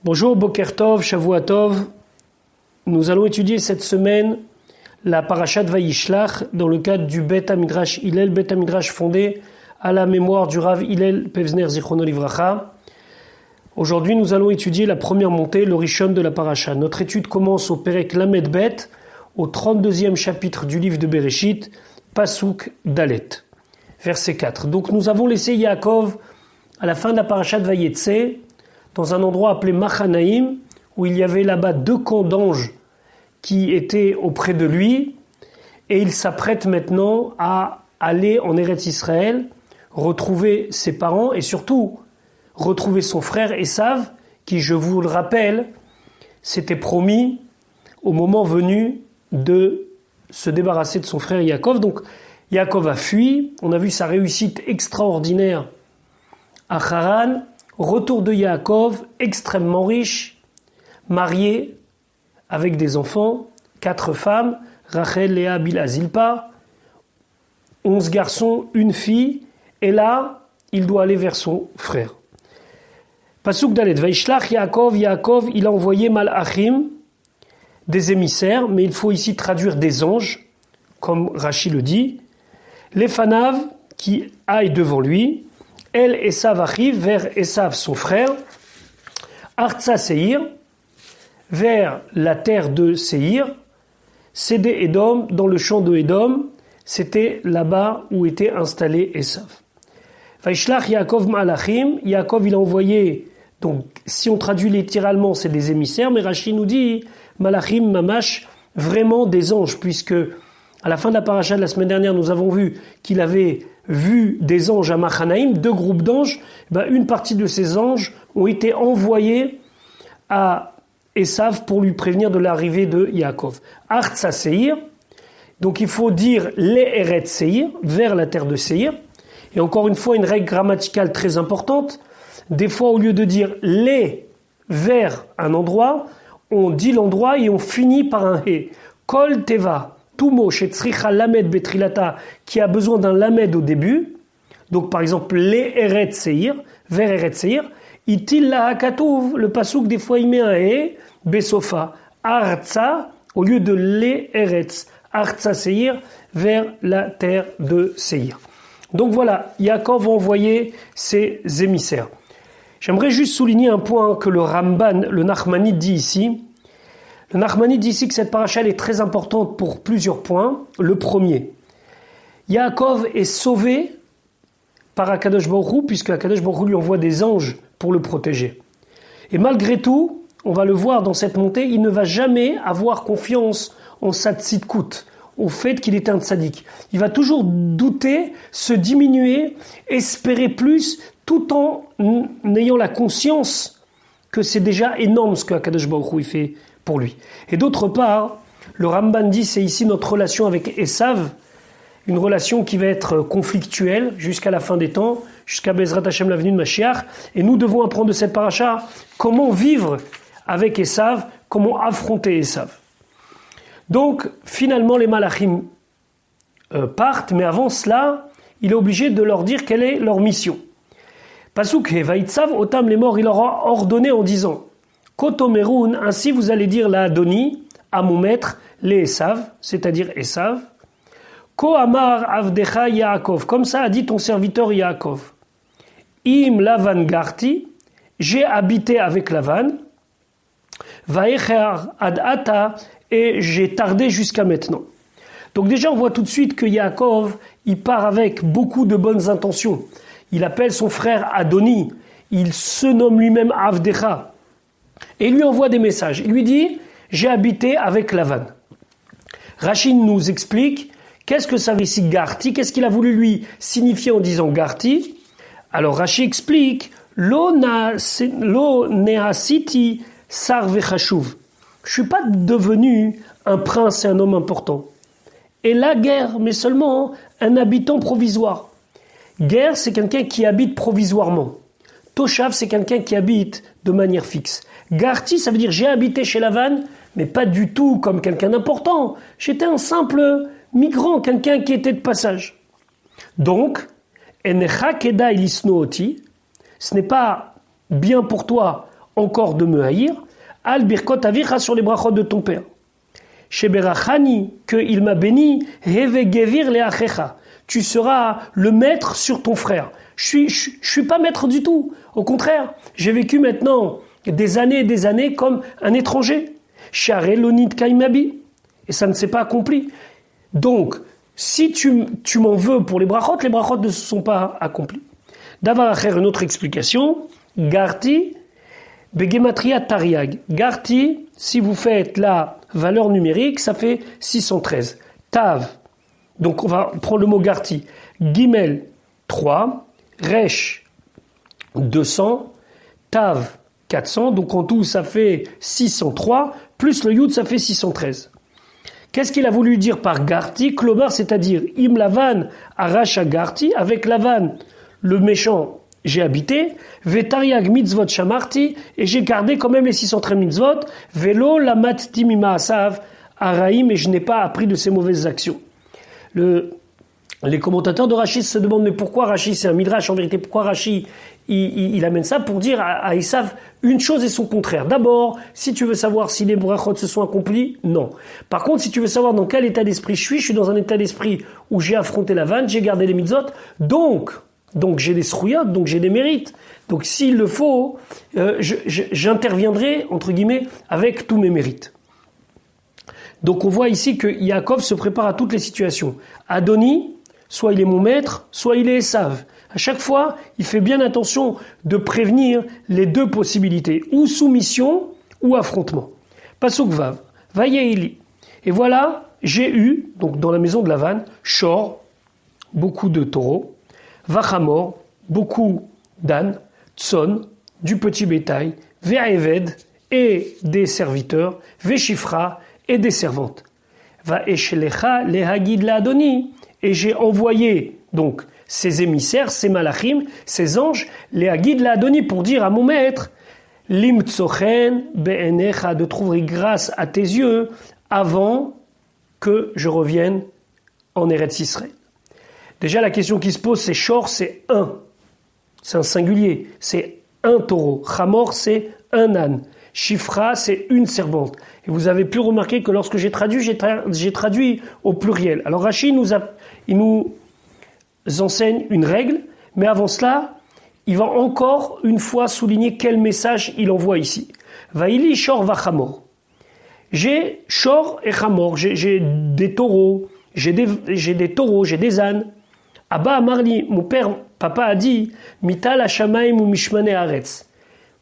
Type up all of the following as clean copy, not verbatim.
Bonjour, Boker Tov, Shavua Tov. Nous allons étudier cette semaine la parashat Vayishlach dans le cadre du Bet HaMidrash Hillel, Bet HaMidrash fondé à la mémoire du Rav Hillel Pevzner Zichrono Livracha. Aujourd'hui, nous allons étudier la première montée, le Rishon de la parasha. Notre étude commence au Perek Lamed Bet, au 32e chapitre du livre de Bereshit, Pasuk Dalet, verset 4. Donc nous avons laissé Yaakov à la fin de la parasha de Vayetse, dans un endroit appelé Machanaïm, où il y avait là-bas 2 camps d'anges qui étaient auprès de lui, et il s'apprête maintenant à aller en Eretz Israël, retrouver ses parents et surtout retrouver son frère Esav, qui, je vous le rappelle, s'était promis au moment venu de se débarrasser de son frère Yaakov. Donc Yaakov a fui, on a vu sa réussite extraordinaire à Haran, retour de Yaakov, extrêmement riche, marié, avec des enfants, 4 femmes, Rachel, Léa, Bilha, Zilpa, 11 garçons, 1 fille, et là, il doit aller vers son frère. Pasuk Dalet, Vaishlach Yaakov, Yaakov, il a envoyé Malachim, des émissaires, mais il faut ici traduire des anges, comme Rashi le dit, les Fanav qui aillent devant lui, El Esav arrive vers Esav son frère, Artsa Seir, vers la terre de Seir, Sédé Edom, dans le champ de Edom, c'était là-bas où était installé Esav. Vaishlach Yaakov Malachim, Yaakov il a envoyé, donc si on traduit littéralement c'est des émissaires, mais Rashi nous dit Malachim Mamash, vraiment des anges, puisque à la fin de la paracha de la semaine dernière nous avons vu qu'il avait vu des anges à Machanaïm, 2 groupes d'anges, une partie de ces anges ont été envoyés à Esav pour lui prévenir de l'arrivée de Yaakov. Artsa Seir, donc il faut dire les Eretz Seir, vers la terre de Seir. Et encore une fois, une règle grammaticale très importante. Des fois, au lieu de dire les vers un endroit, on dit l'endroit et on finit par un he. Kol teva, tout mot chez tzricha lamed betrilata, qui a besoin d'un lamed au début. Donc par exemple, les Eretz Seir, vers Eretz Seir. Itil la hakatouv, le pasouk des fois il met un he, besofa. Artsa, au lieu de les Eretz. Artsa Seir, vers la terre de Seir. Donc voilà, Yaakov a envoyé ses émissaires. J'aimerais juste souligner un point que le Ramban, le Nachmanide, dit ici. Le Nachmanide dit ici que cette paracha est très importante pour plusieurs points. Le premier, Yaakov est sauvé par Akadosh Baruch Hu, puisque Akadosh Baruch Hu lui envoie des anges pour le protéger. Et malgré tout, on va le voir dans cette montée, il ne va jamais avoir confiance en sa tzidkout, au fait qu'il est un tzaddik. Il va toujours douter, se diminuer, espérer plus, tout en ayant la conscience que c'est déjà énorme ce que Akadosh Baruch Hu fait pour lui. Et d'autre part, le Ramban dit, c'est ici notre relation avec Esav, une relation qui va être conflictuelle jusqu'à la fin des temps, jusqu'à Bezrat Hashem, la venue de Mashiach. Et nous devons apprendre de cette paracha comment vivre avec Esav, comment affronter Esav. Donc, finalement, les Malachim partent, mais avant cela, il est obligé de leur dire quelle est leur mission. Pasuk Vaitzav, Otam les morts, il leur a ordonné en disant Kotomeroun, ainsi vous allez dire la Adoni, à mon maître, les Esav, c'est-à-dire Esav. Ko Amar Avdecha Yaakov, comme ça a dit ton serviteur Yaakov. Im Lavan Garti, j'ai habité avec Lavan. Vaecher Ad Ata, et j'ai tardé jusqu'à maintenant. Donc déjà, on voit tout de suite que Yaakov, il part avec beaucoup de bonnes intentions. Il appelle son frère Adoni, il se nomme lui-même Avdecha, et il lui envoie des messages. Il lui dit, j'ai habité avec Lavan. Rachid nous explique, qu'est-ce que ça veut ici Garti, qu'est-ce qu'il a voulu lui signifier en disant Garti. Alors Rachid explique, Lo neasiti sar vechashuv. Je ne suis pas devenu un prince et un homme important. Et la guerre, mais seulement un habitant provisoire. Guerre, c'est quelqu'un qui habite provisoirement. Toshav, c'est quelqu'un qui habite de manière fixe. Garti, ça veut dire j'ai habité chez Lavan, mais pas du tout comme quelqu'un d'important. J'étais un simple migrant, quelqu'un qui était de passage. Donc, Enecha kedai lisnooti, ce n'est pas bien pour toi encore de me haïr, al birkot avicha sur les brachot de ton père. Sheberachani, qu'il m'a béni, heve gevir le achecha. Tu seras le maître sur ton frère. Je suis pas maître du tout. Au contraire, j'ai vécu maintenant des années et des années comme un étranger. Share lonit kaimabi. Et ça ne s'est pas accompli. Donc, si tu m'en veux pour les brachot ne se sont pas accomplis. D'avoir à faire une autre explication, Garti, Begematria Tariag. Garti, si vous faites la valeur numérique, ça fait 613. Tav, donc on va prendre le mot Garti. Gimel, 3. Resh, 200. Tav, 400. Donc en tout, ça fait 603. Plus le Yud, ça fait 613. Qu'est-ce qu'il a voulu dire par Garti? Klomar, c'est-à-dire Im Lavan Aracha Garti, avec Lavan, le méchant, j'ai habité, Vetariag mitzvot shamarti, et j'ai gardé quand même les 613 mitzvot, Velo lamatti mima asav araim, et je n'ai pas appris de ses mauvaises actions. Les commentateurs de Rashi se demandent, mais pourquoi Rashi, c'est un midrash en vérité, pourquoi Rashi il amène ça pour dire à Esav une chose et son contraire. D'abord, si tu veux savoir si les brachot se sont accomplis, non. Par contre, si tu veux savoir dans quel état d'esprit je suis dans un état d'esprit où j'ai affronté la vanne, j'ai gardé les mitzvot, donc j'ai des srouyot, donc j'ai des mérites. Donc s'il le faut, j'interviendrai, entre guillemets, avec tous mes mérites. Donc on voit ici que Yaakov se prépare à toutes les situations. Adoni, soit il est mon maître, soit il est Esav. À chaque fois, il fait bien attention de prévenir les deux possibilités, ou soumission, ou affrontement. Pasuk Vav, Vayeili. Et voilà, j'ai eu, donc dans la maison de Lavan, Shor, beaucoup de taureaux, Vachamor, beaucoup d'ânes, Tson, du petit bétail, Ve'eved, et des serviteurs, Ve'shifra, et des servantes. Va'eshelecha lehagid la'adoni, et j'ai envoyé, donc, ces émissaires, ces malachim, ces anges, les Hagid la'Adoni, pour dire à mon maître, Limtsochen be'enecha, de trouver grâce à tes yeux avant que je revienne en Eretz Israël. Déjà, la question qui se pose, c'est Shor, c'est un. C'est un singulier. C'est un taureau. Chamor, c'est un âne. Shifra, c'est une servante. Et vous avez pu remarquer que lorsque j'ai traduit, j'ai traduit au pluriel. Alors Rashi il nous enseigne une règle, mais avant cela, il va encore une fois souligner quel message il envoie ici. Vaïli Shor Vachamor. J'ai Shor et Chamor, j'ai des taureaux, j'ai des ânes. Abba Amarli, mon père, papa a dit, Mital Hashamaim ou Mishmane Haaretz.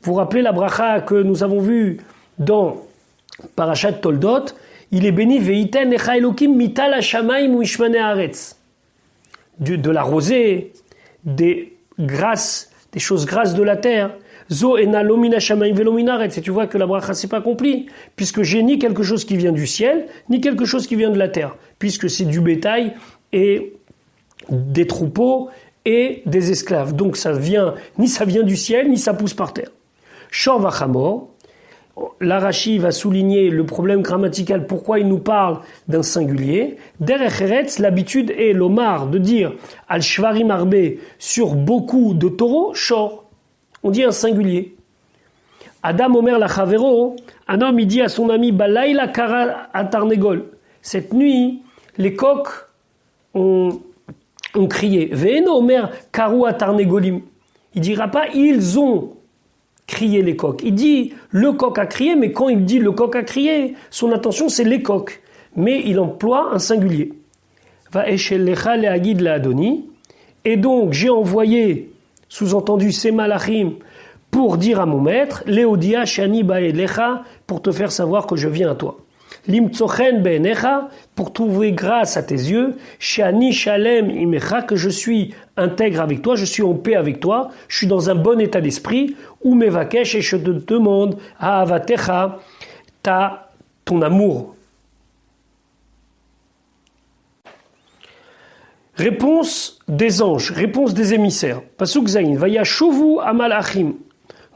Vous vous rappelez la bracha que nous avons vue dans Parashat Toldot, il est béni Veiten Echa Elokim Mital Hashamaim ou Mishmane Haaretz. De la rosée, des grâces, des choses grasses de la terre. Zo ena lomina shamaim velomina haaretz. Et tu vois que la bracha s'est pas accomplie, puisque j'ai ni quelque chose qui vient du ciel, ni quelque chose qui vient de la terre, puisque c'est du bétail et des troupeaux et des esclaves. Donc ça vient du ciel, ni ça pousse par terre. Shor vachamor. L'Arashi va souligner le problème grammatical, pourquoi il nous parle d'un singulier. Derech Eretz, l'habitude est l'omar de dire al shvarim arbe sur beaucoup de taureaux, shor. On dit un singulier. Adam Omer lachavero, un homme il dit à son ami Balaïla kara atarnegol. Cette nuit, les coqs ont crié. Ve'eno Omer karu atarnegolim. Il dira pas ils ont crier les coqs. Il dit le coq a crié, mais quand il dit le coq a crié, son intention c'est les coqs. Mais il emploie un singulier. Va eshelecha leagid la'adoni. Et donc j'ai envoyé, sous-entendu ces malachim, pour dire à mon maître, Léodia shani ba'elecha, pour te faire savoir que je viens à toi. Limtsochen be'enecha, pour trouver grâce à tes yeux, shani shalem imecha, que je suis intègre avec toi, je suis en paix avec toi, je suis dans un bon état d'esprit, ou mevakesh, et je te demande, ha'avatecha, ton amour. Réponse des anges, réponse des émissaires. Pasuk Zayin, vayashuvu amalachim.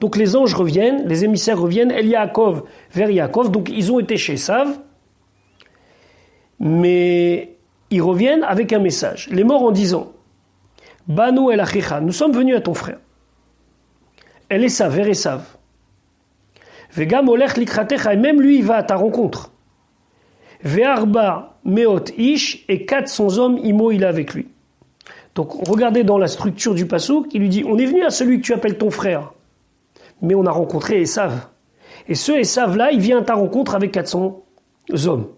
Donc les anges reviennent, les émissaires reviennent, El Yaakov vers Yaakov, donc ils ont été chez Esav, mais ils reviennent avec un message. Les morts en disant, Banu el Achicha, nous sommes venus à ton frère. El Esav vers Esav. Vegam olech likratecha, et même lui, il va à ta rencontre. Ve'arba meot ish, et 400 hommes, imo, il est avec lui. Donc, regardez dans la structure du passouk, il lui dit, on est venu à celui que tu appelles ton frère, mais on a rencontré Esav. Et ce Esav-là, il vient à ta rencontre avec 400 hommes.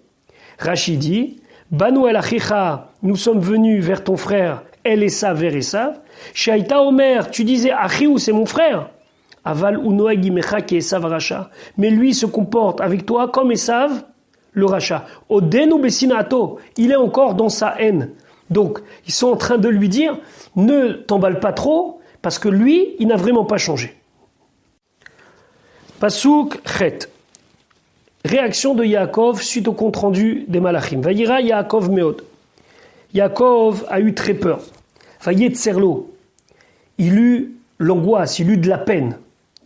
Rachid dit, Banu el achicha, nous sommes venus vers ton frère, El Esav vers Esav. Shaita Omer, tu disais, Achiou, c'est mon frère. Aval unoeg imecha ki Esav racha. Mais lui se comporte avec toi comme Esav, le racha. Odenu besinato, il est encore dans sa haine. Donc, ils sont en train de lui dire, ne t'emballe pas trop, parce que lui, il n'a vraiment pas changé. Pasuk Chet. Réaction de Yaakov suite au compte-rendu des Malachim. Vayira Yaakov meod. Yaakov a eu très peur. Vayetzerlo. Il eut l'angoisse, il eut de la peine.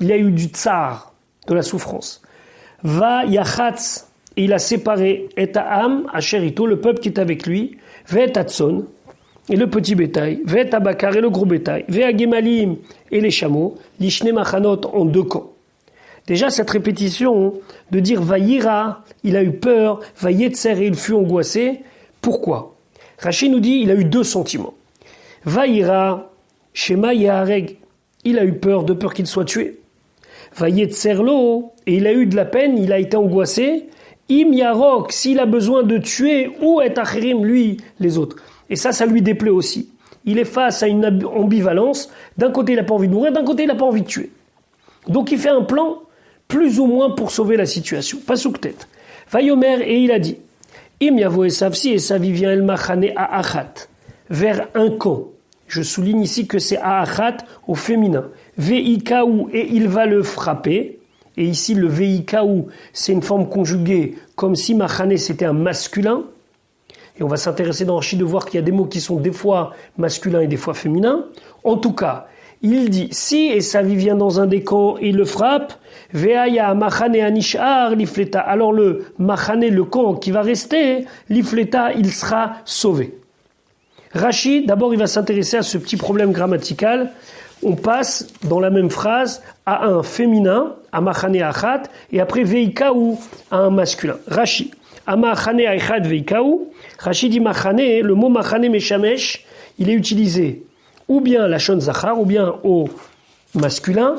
Il a eu du tsar, de la souffrance. Va Yachatz, et il a séparé et Am, Asherito, le peuple qui est avec lui, Vet Atson, et le petit bétail, Vet Abakar, et le gros bétail, Ve Gemalim, et les chameaux, Lishne Machanot, en 2 camps. Déjà, cette répétition de dire Vayira, il a eu peur, Vayetzer, et il fut angoissé. Pourquoi? Rachid nous dit il a eu 2 sentiments. Vayira, Shema Yahareg, il a eu peur, de peur qu'il soit tué. Vayetzerlo, et il a eu de la peine, il a été angoissé. Im Yarok, s'il a besoin de tuer, ou et Acherim, lui, les autres. Et ça lui déplaît aussi. Il est face à une ambivalence. D'un côté, il n'a pas envie de mourir, d'un côté, il n'a pas envie de tuer. Donc, il fait un plan, plus ou moins pour sauver la situation. Pasuk tête. Vayomer, et il a dit, Im Yavo Esav, si Esav vient El Machane à Achat, vers un camp. Je souligne ici que c'est à Achat au féminin. Veikaou, et il va le frapper. Et ici, le veikaou, c'est une forme conjuguée, comme si Machane c'était un masculin. Et on va s'intéresser dans Rashi de voir qu'il y a des mots qui sont des fois masculins et des fois féminins. En tout cas, il dit, si Esav vient dans un des camps et il le frappe, Veaya Machane Anishar Lifleta. Alors le Machane, le camp qui va rester, Lifleta, il sera sauvé. Rashi, d'abord, il va s'intéresser à ce petit problème grammatical. On passe dans la même phrase à un féminin, à Machane Achat, et après Veikaou à un masculin. Rashi, à Machane Achat Veikaou, Rashi dit Machane, le mot Machane Meshamesh, il est utilisé ou bien la Shon Zachar, ou bien au masculin,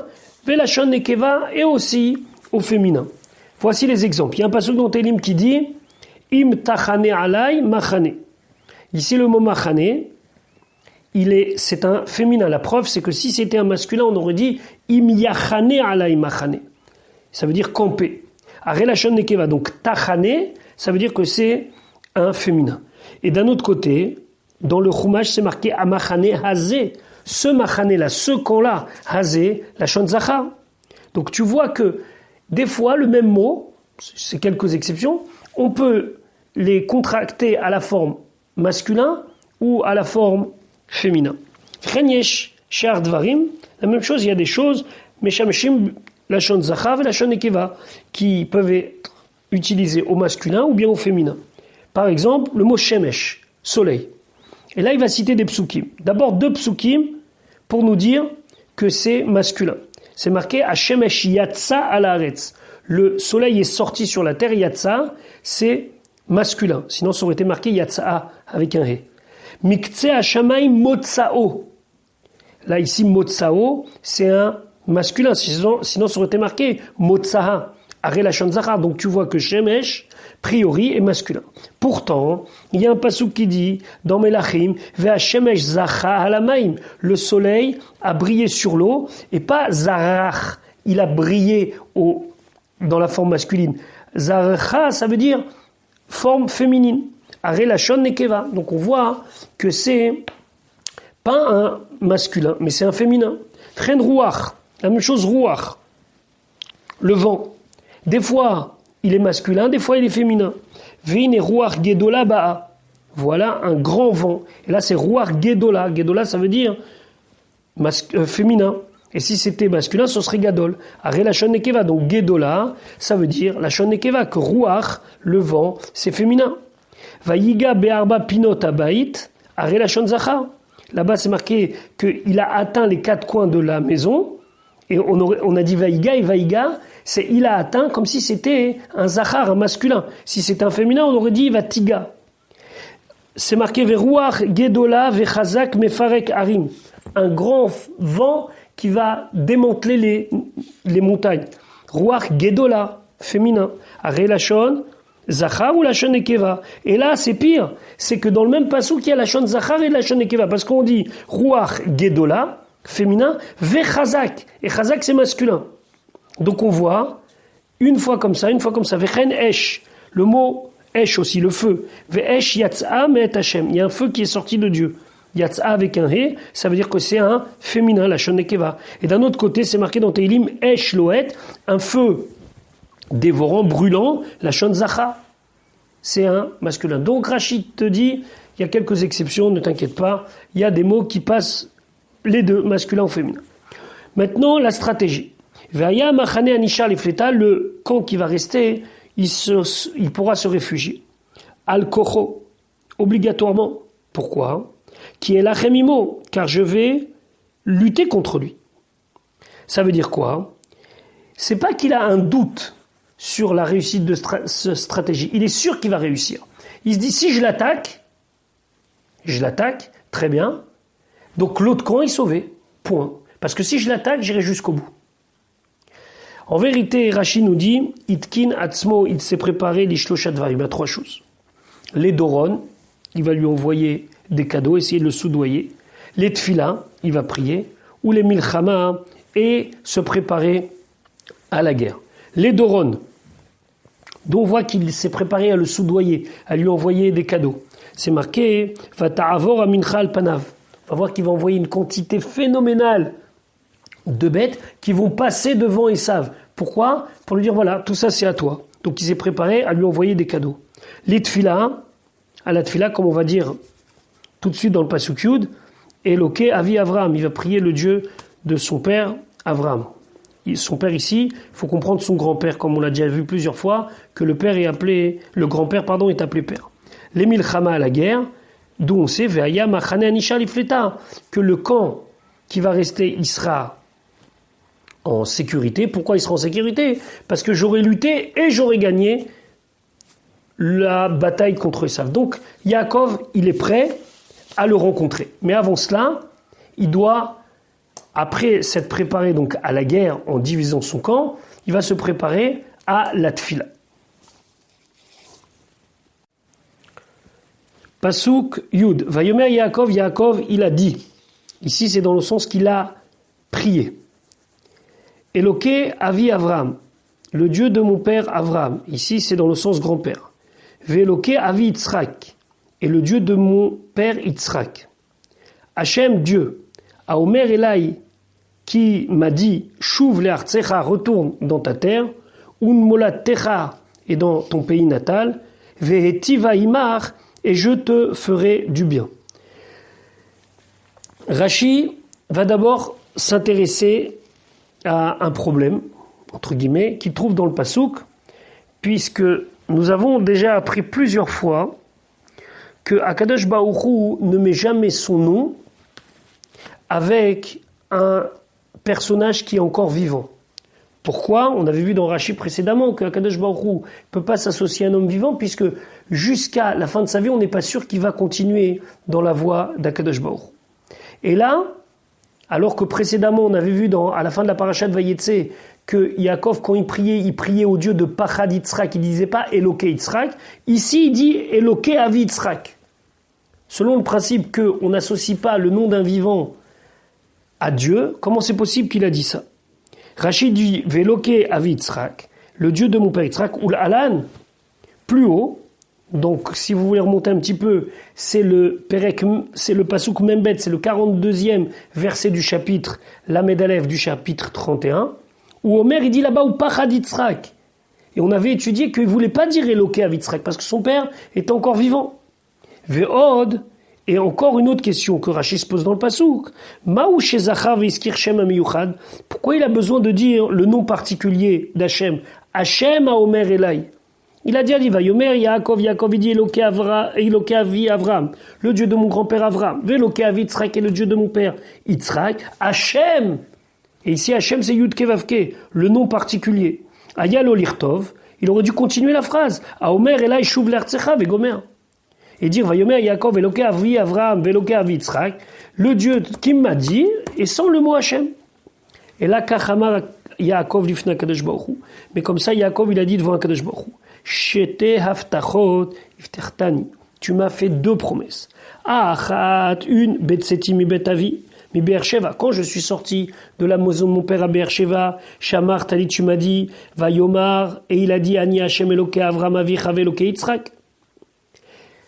la Shon Nekeva, et aussi au féminin. Voici les exemples. Il y a un passage dans Télim qui dit Im Tachane Alay Machane. Ici, le mot Machane, c'est un féminin. La preuve, c'est que si c'était un masculin, on aurait dit Im Yachane Alay Machane. Ça veut dire camper. Arelachon Nekeva, donc Tachane, ça veut dire que c'est un féminin. Et d'un autre côté, dans le Chumash, c'est marqué Amachane Hazé. Ce Machane-là, ce camp-là, Hazé, la Shon Zachar. Donc tu vois que des fois, le même mot, c'est quelques exceptions, on peut les contracter à la forme masculin ou à la forme féminin. Chenyesh, She'ar Dvarim, la même chose, il y a des choses, Meshameshim, la Shon Zachar et la Shon Nekeva, qui peuvent être utilisées au masculin ou bien au féminin. Par exemple, le mot Shemesh, soleil. Et là, il va citer des psukim. D'abord, 2 psukim pour nous dire que c'est masculin. C'est marqué à Shemesh Yatsa al Haaretz. Le soleil est sorti sur la terre, Yatsa, c'est masculin. Sinon, ça aurait été marqué Yatsa avec un He. Miktse Hashamayim Motsao. Là, ici, Motsao, c'est un masculin. Sinon, ça aurait été marqué Motsaha. Arel Shon Zachar. Donc, tu vois que Shemesh, priori, est masculin. Pourtant, il y a un pasuk qui dit, dans Melachim, Ve'ashemesh zacha halamaim. Le soleil a brillé sur l'eau, et pas zarach. Il a brillé dans la forme masculine. Zaracha, ça veut dire forme féminine. Arelachon nekeva. Donc on voit que c'est pas un masculin, mais c'est un féminin. Tren ruach. La même chose, ruach. Le vent. Des fois, il est masculin, des fois, il est féminin. Vin et ruach gedola ba'a. Voilà un grand vent. Et là, c'est ruach gedola. Gedola, ça veut dire féminin. Et si c'était masculin, ce serait gadol. Aré la shon nekeva. Donc gedola, ça veut dire la shon nekeva, que ruach, le vent, c'est féminin. Vayiga be'arba pinot abait. Aré la shon zachar. Là-bas, c'est marqué qu'il a atteint les 4 coins de la maison. Et on a dit Vaïga, et Vaïga, c'est il a atteint comme si c'était un Zachar, un masculin. Si c'est un féminin, on aurait dit Vatiga. C'est marqué Verouach Gedola Vechazak Mefarek Harim. Un grand vent qui va démanteler les montagnes. Rouach Gedola, féminin. Aré Lachon, Zachar ou Lachon Ekeva. Et là, c'est pire. C'est que dans le même passouk, il y a Lachon Zachar et Lachon Ekeva. Parce qu'on dit Rouach Gedola, féminin, Vechazak. Et Chazak, c'est masculin. Donc on voit, une fois comme ça, Vechen Esh. Le mot Esh aussi, le feu. Ve'esh Yatsa Me'et Hashem. Il y a un feu qui est sorti de Dieu. Yatsa avec un He, ça veut dire que c'est un féminin, Lachon Nekeva. Et d'un autre côté, c'est marqué dans Teilim, Esh Loet, un feu dévorant, brûlant, Lachon Zacha. C'est un masculin. Donc Rachid te dit, il y a quelques exceptions, ne t'inquiète pas, il y a des mots qui passent les deux, masculin ou féminin. Maintenant, la stratégie. Ve'aya Machane Anisha Lefleta, le camp qui va rester, il pourra se réfugier. Al-Kocho, obligatoirement. Pourquoi ? Qui est l'achemimo, car je vais lutter contre lui. Ça veut dire quoi ? C'est pas qu'il a un doute sur la réussite de cette stratégie. Il est sûr qu'il va réussir. Il se dit, si je l'attaque, très bien. Donc l'autre camp est sauvé. Point. Parce que si je l'attaque, j'irai jusqu'au bout. En vérité, Rashi nous dit, Itkin Atzmo, il s'est préparé l'Ishloshat Dvarim, il y a trois choses. Les Doron, il va lui envoyer des cadeaux, essayer de le soudoyer. Les Tfila, il va prier. Ou les Milchama, et se préparer à la guerre. Les Doron, dont on voit qu'il s'est préparé à le soudoyer, à lui envoyer des cadeaux. C'est marqué, Vata'avor Amincha al-Panav. On va voir qu'il va envoyer une quantité phénoménale de bêtes qui vont passer devant Esav. Pourquoi ? Pour lui dire, voilà, tout ça c'est à toi. Donc il s'est préparé à lui envoyer des cadeaux. Les Tfila, à la Tfila, comme on va dire tout de suite dans le Pasuk Yud, Eloke Avi Avram, il va prier le Dieu de son père Avram. Son père ici, il faut comprendre son grand-père, comme on l'a déjà vu plusieurs fois, que le grand-père est appelé père. Les Milchama à la guerre, d'où on sait, Ve'aya Machane Anisha Lifleta, que le camp qui va rester, il sera en sécurité. Pourquoi il sera en sécurité ? Parce que j'aurai lutté et j'aurai gagné la bataille contre Esav. Donc Yaakov, il est prêt à le rencontrer. Mais avant cela, il doit, après s'être préparé donc à la guerre en divisant son camp, il va se préparer à la tfila. Pasuk Yud. Vayomer Yaakov, il a dit. Ici, c'est dans le sens qu'il a prié. Eloke Avi Avram, le Dieu de mon père Avram. Ici, c'est dans le sens grand-père. Veloke Avi Yitzhak, et le Dieu de mon père Yitzhak. Hachem, Dieu. Aomer Elai, qui m'a dit, Shuv le'artsecha, retourne dans ta terre, un molatecha, et dans ton pays natal, vehetiva imar, et je te ferai du bien. Rashi va d'abord s'intéresser à un problème, entre guillemets, qu'il trouve dans le Passouk, puisque nous avons déjà appris plusieurs fois que Akadosh Baruch Hu ne met jamais son nom avec un personnage qui est encore vivant. Pourquoi ? On avait vu dans Rashi précédemment que Akadosh Baruch Hu ne peut pas s'associer à un homme vivant, puisque jusqu'à la fin de sa vie, on n'est pas sûr qu'il va continuer dans la voie d'Akadosh Baruch Hu. Et là, alors que précédemment, on avait vu à la fin de la paracha de Vayetse que Yaakov, quand il priait au Dieu de Pachad Yitzhak, il ne disait pas Eloke Yitzhak. Ici, il dit Eloke Avi Yitzhak. Selon le principe qu'on n'associe pas le nom d'un vivant à Dieu, comment c'est possible qu'il a dit ça ? Rachid dit Veloke Avi Yitzhak, le Dieu de mon père Yitzhak, ou l'Alan, plus haut. Donc, si vous voulez remonter un petit peu, c'est le Pasuk Membet, c'est le 42e verset du chapitre, Lamed Aleph du chapitre 31, où Omer, il dit là-bas, ou Pachad Yitzhak. Et on avait étudié qu'il ne voulait pas dire Eloke Avi Yitzhak, parce que son père est encore vivant. Ve'od, et encore une autre question que Rashi se pose dans le Pasuk. Ma'u shezachar ve'izkir shem hamiyuchad. Pourquoi il a besoin de dire le nom particulier d'Hachem ? Hachem a Omer Elai. Il a dit, Vayomer Yaakov, il dit Eloke Avi Avram, le Dieu de mon grand-père Avram, Veloke Avi Yitzhak, et le Dieu de mon père Yitzhak, Hachem. Et ici, Hachem, c'est Yud Kevavke, le nom particulier. Ayalo Lirtov, il aurait dû continuer la phrase. Aomer Elai Shuv Lertzecha Vegomer. Et dire, Vayomer Yaakov Eloke Avi Avram Veloke Avi Yitzhak, le Dieu qui m'a dit, et sans le mot Hachem. Et là, Kachamar Yaakov Lifna Kadosh Baruch Hu. Mais comme ça, Yaakov, il a dit devant Kadosh Baruch Hu. Shete Haftachot Iftertani. Tu m'as fait 2 promesses. Achat, une, Betseti mi Betavi. Mi Beersheva, quand je suis sorti de la maison de mon père à Beersheva, Shamar Tali, tu m'as dit, Vayomar, et il a dit, Ani Hashem Eloke Avram Avichav Eloke Yitzhak.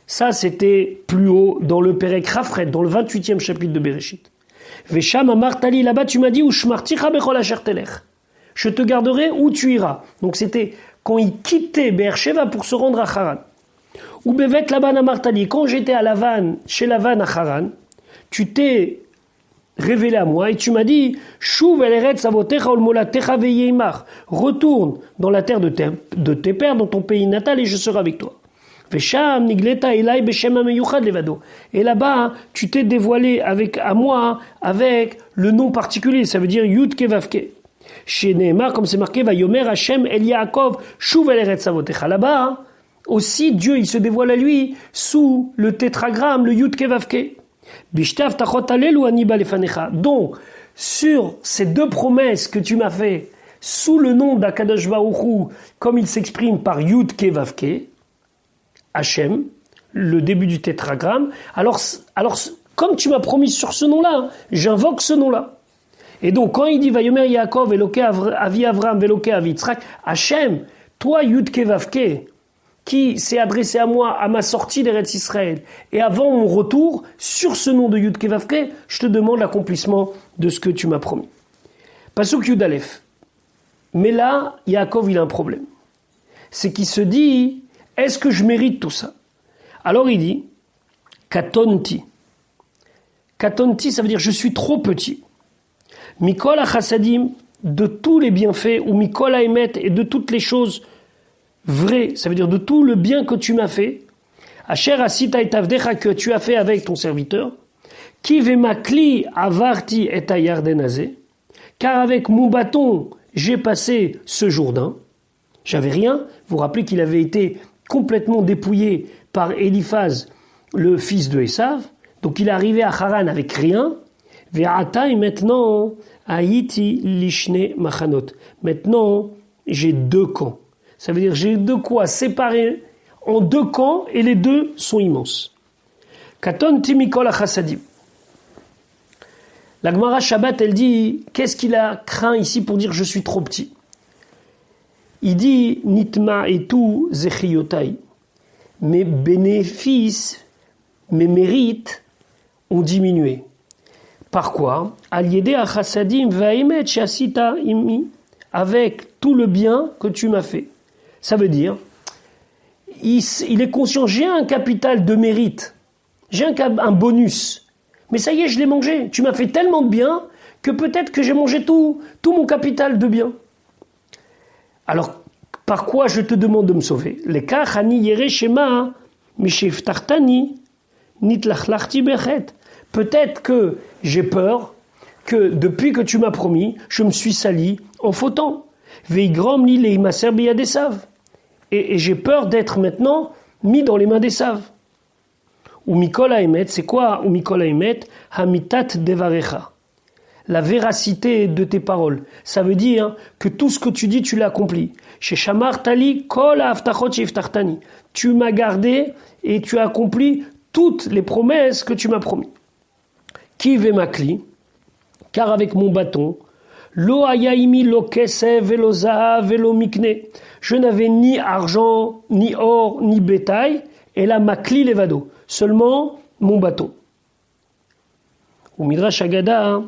Ça, c'était plus haut dans le Perek Rafret, dans le 28e chapitre de Bereshit. Vesham Amar Tali, là-bas, tu m'as dit, Ushmarticha Bechol Asher Telech. Je te garderai où tu iras. Donc c'était quand il quittait Beersheva pour se rendre à Haran. Ou Bevet Laban Amar Tali, quand j'étais à Lavan, chez Lavan à Haran, tu t'es révélé à moi et tu m'as dit Shuv el eretz avotecha ol molatecha veyeimach, retourne dans la terre de tes pères, dans ton pays natal et je serai avec toi. Vesham nigleta elai beshem ameyuchad levado. Et là-bas, tu t'es dévoilé à moi avec le nom particulier, ça veut dire Yud Kevavke. Chez Nehemar, comme c'est marqué, Vayomer Hashem el Yaakov Shuv el eretz avotecha. Là-bas, aussi Dieu, il se dévoile à lui sous le tétragramme, le Yud Kevavke. Donc, sur ces 2 promesses que tu m'as fait sous le nom d'Akadosh Baruch Hu, comme il s'exprime par Yud Kevavke, Hachem, le début du tétragramme, alors comme tu m'as promis sur ce nom-là, j'invoque ce nom-là. Et donc, quand il dit Vayomer Yaakov, Eloke Avi Avram, Veloke Avi Yitzhak, Hachem, toi Yud Kevavke, qui s'est adressé à moi à ma sortie d'Eretz Israël et avant mon retour, sur ce nom de Yud Kevavke, je te demande l'accomplissement de ce que tu m'as promis. Pasuk Yud Aleph. Mais là, Yaakov, il a un problème. C'est qu'il se dit, est-ce que je mérite tout ça? Alors il dit, Katonti. Katonti, ça veut dire je suis trop petit. Mikol HaChassadim, de tous les bienfaits, ou Mikol HaEmet, et de toutes les choses vrai, ça veut dire de tout le bien que tu m'as fait, Asher asita et avdecha, que tu as fait avec ton serviteur, Ki vemakli avarti et ayardenazé, car avec mon bâton j'ai passé ce Jourdain. J'avais rien. Vous vous rappelez qu'il avait été complètement dépouillé par Eliphaz, le fils de Esav. Donc il est arrivé à Haran avec rien. Ve'ata, et maintenant, Haïti lishne machanot. Maintenant, j'ai 2 camps. Ça veut dire j'ai 2 quoi séparés en 2 camps et les 2 sont immenses. Katon timikol achassadim. La Gemara Shabbat, elle dit, qu'est-ce qu'il a craint ici pour dire je suis trop petit? Il dit, nitma et tout zechiyotai. Mes bénéfices, mes mérites ont diminué. Par quoi? Al-yede achassadim va'emet shasita imi. Avec tout le bien que tu m'as fait. Ça veut dire, il est conscient, j'ai un capital de mérite, j'ai un bonus, mais ça y est, je l'ai mangé. Tu m'as fait tellement de bien que peut-être que j'ai mangé tout mon capital de bien. Alors, par quoi je te demande de me sauver? Les kachani yere shema misheftartani nitlachlachti bechet. Peut-être que j'ai peur que depuis que tu m'as promis, je me suis sali en fautant. Veigrom li leimaser biyadesav. Et j'ai peur d'être maintenant mis dans les mains d'Esav. Ou Mikol Haemet, c'est quoi? Ou Mikol Haemet, hamitat devarecha. La véracité de tes paroles. Ça veut dire que tout ce que tu dis, tu l'as accompli. Chez Shamar Tali, kol haftachot sheftartani. Tu m'as gardé et tu as accompli toutes les promesses que tu m'as promis. Ki vemakli, car avec mon bâton, lo hayaimi lo kesev velo zahav velo mikne. Je n'avais ni argent, ni or, ni bétail, et là, makli levado, seulement mon bâton. Au Midrash Haggadah,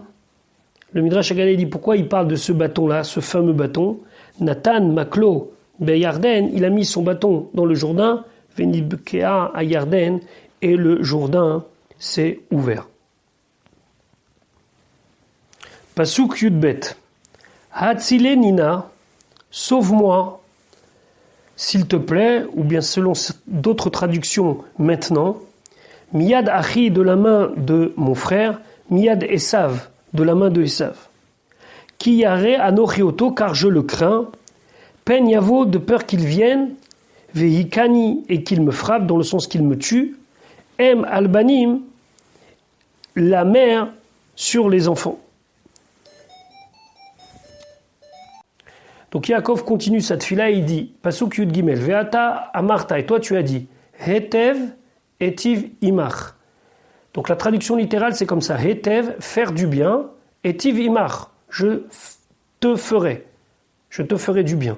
le Midrash Haggadah dit pourquoi il parle de ce bâton-là, ce fameux bâton. Nathan Maklo Beyarden, il a mis son bâton dans le Jourdain, Venibkea à Yarden, et le Jourdain s'est ouvert. Pasuk Yudbet. Hatzile Nina, sauve-moi, s'il te plaît, ou bien selon d'autres traductions maintenant, Miyad Achi de la main de mon frère, Miyad Esav de la main de Esav. Ki yare anochioto, car je le crains. Pen yavo, de peur qu'il vienne. Vehikani, et qu'il me frappe, dans le sens qu'il me tue. Em albanim, la mère sur les enfants. Donc Yaakov continue sa tfila et il dit, Pasuk Yud Gimel, Veata Amarta, et toi tu as dit, Hetev etiv imach. Donc la traduction littérale c'est comme ça, Hetev, faire du bien, etiv imach, je te ferai du bien.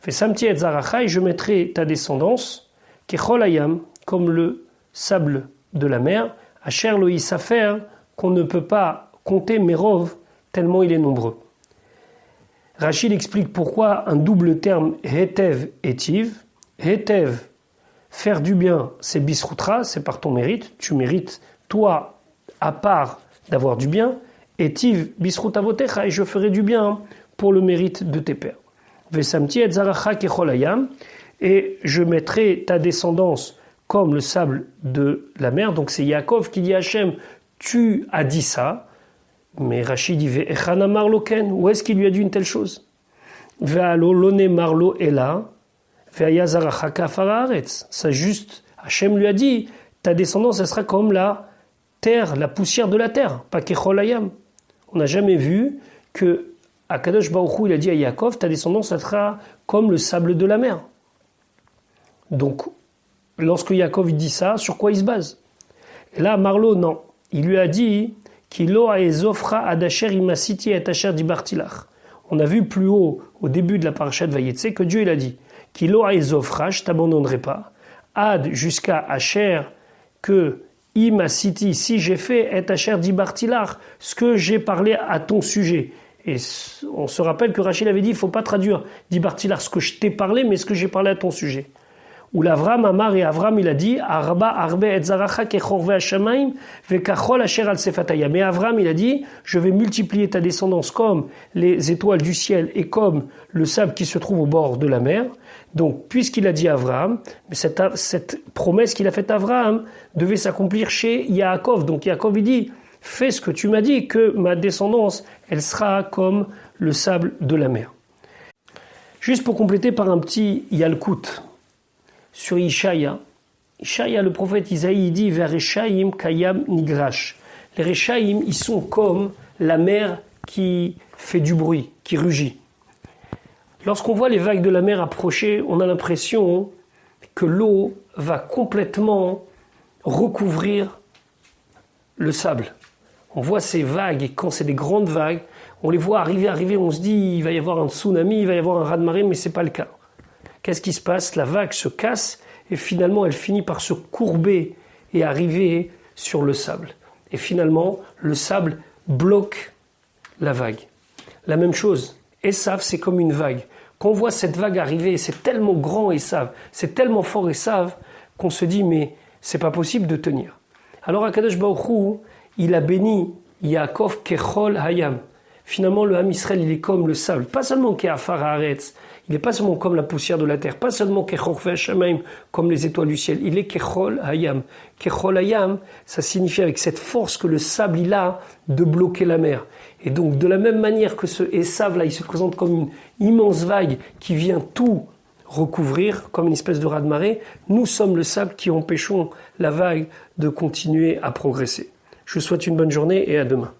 Fais samti et zaracha, et je mettrai ta descendance, kechol hayam, comme le sable de la mer, asher lo yisafer, qu'on ne peut pas compter merov, tellement il est nombreux. Rachid explique pourquoi un double terme Hetev etiv. Hetev, faire du bien, c'est bisrutra, c'est par ton mérite. Tu mérites, toi, à part d'avoir du bien. Etiv bisrutavotecha, et je ferai du bien pour le mérite de tes pères. Vesamti et zaracha kecholayam, et je mettrai ta descendance comme le sable de la mer. Donc c'est Yaakov qui dit à Hachem, tu as dit ça. Mais Rachid dit Ve'echana marlo ken, où est-ce qu'il lui a dit une telle chose? Ve'alo lone marlo ela, ve'aya zaracha kafar haaretz. Ça juste, Hachem lui a dit, ta descendance, elle sera comme la terre, la poussière de la terre, pas kechol hayam. On n'a jamais vu que Akadosh Baruch Hu, il a dit à Yaakov, ta descendance, elle sera comme le sable de la mer. Donc, lorsque Yaakov dit ça, sur quoi il se base? Et là, Marlo, non. Il lui a dit, on a vu plus haut, au début de la parasha de Vayetse, que Dieu il a dit Kilo aezofra, je t'abandonnerai pas. Ad jusqu'à Asher, que imasiti, si j'ai fait et Asher dibartilach, ce que j'ai parlé à ton sujet. Et on se rappelle que Rachid avait dit il ne faut pas traduire dibartilach, ce que je t'ai parlé, mais ce que j'ai parlé à ton sujet. Où l'Avram Amar et Avram il a dit Arba arbe et zaracha kechorve hashamaim vekachol asher al sefataya. Mais Avram il a dit je vais multiplier ta descendance comme les étoiles du ciel et comme le sable qui se trouve au bord de la mer. Donc puisqu'il a dit Avram, cette promesse qu'il a faite à Avram devait s'accomplir chez Yaakov. Donc Yaakov il dit fais ce que tu m'as dit, que ma descendance elle sera comme le sable de la mer. Juste pour compléter par un petit Yalkut sur Ishaïa. Ishaïa, le prophète Isaïe, dit vers Reshaïm Kayam Nigrash. Les Reshaïm, ils sont comme la mer qui fait du bruit, qui rugit. Lorsqu'on voit les vagues de la mer approcher, on a l'impression que l'eau va complètement recouvrir le sable. On voit ces vagues, et quand c'est des grandes vagues, on les voit arriver, on se dit il va y avoir un tsunami, il va y avoir un raz-de-marée, mais ce n'est pas le cas. Qu'est-ce qui se passe? La vague se casse et finalement elle finit par se courber et arriver sur le sable. Et finalement, le sable bloque la vague. La même chose, Esav, c'est comme une vague. Quand on voit cette vague arriver, c'est tellement grand Esav, c'est tellement fort Esav, qu'on se dit mais c'est pas possible de tenir. Alors Akadosh Baruch Hu, il a béni Yaakov kechol hayam. Finalement, le Ham Israël, il est comme le sable. Pas seulement ke'afar haaretz, il n'est pas seulement comme la poussière de la terre, pas seulement kechorve hashamaim, comme les étoiles du ciel. Il est kechol hayam. Kechol hayam, ça signifie avec cette force que le sable, il a de bloquer la mer. Et donc, de la même manière que ce Esav, là, il se présente comme une immense vague qui vient tout recouvrir, comme une espèce de raz-de-marée, nous sommes le sable qui empêchons la vague de continuer à progresser. Je vous souhaite une bonne journée et à demain.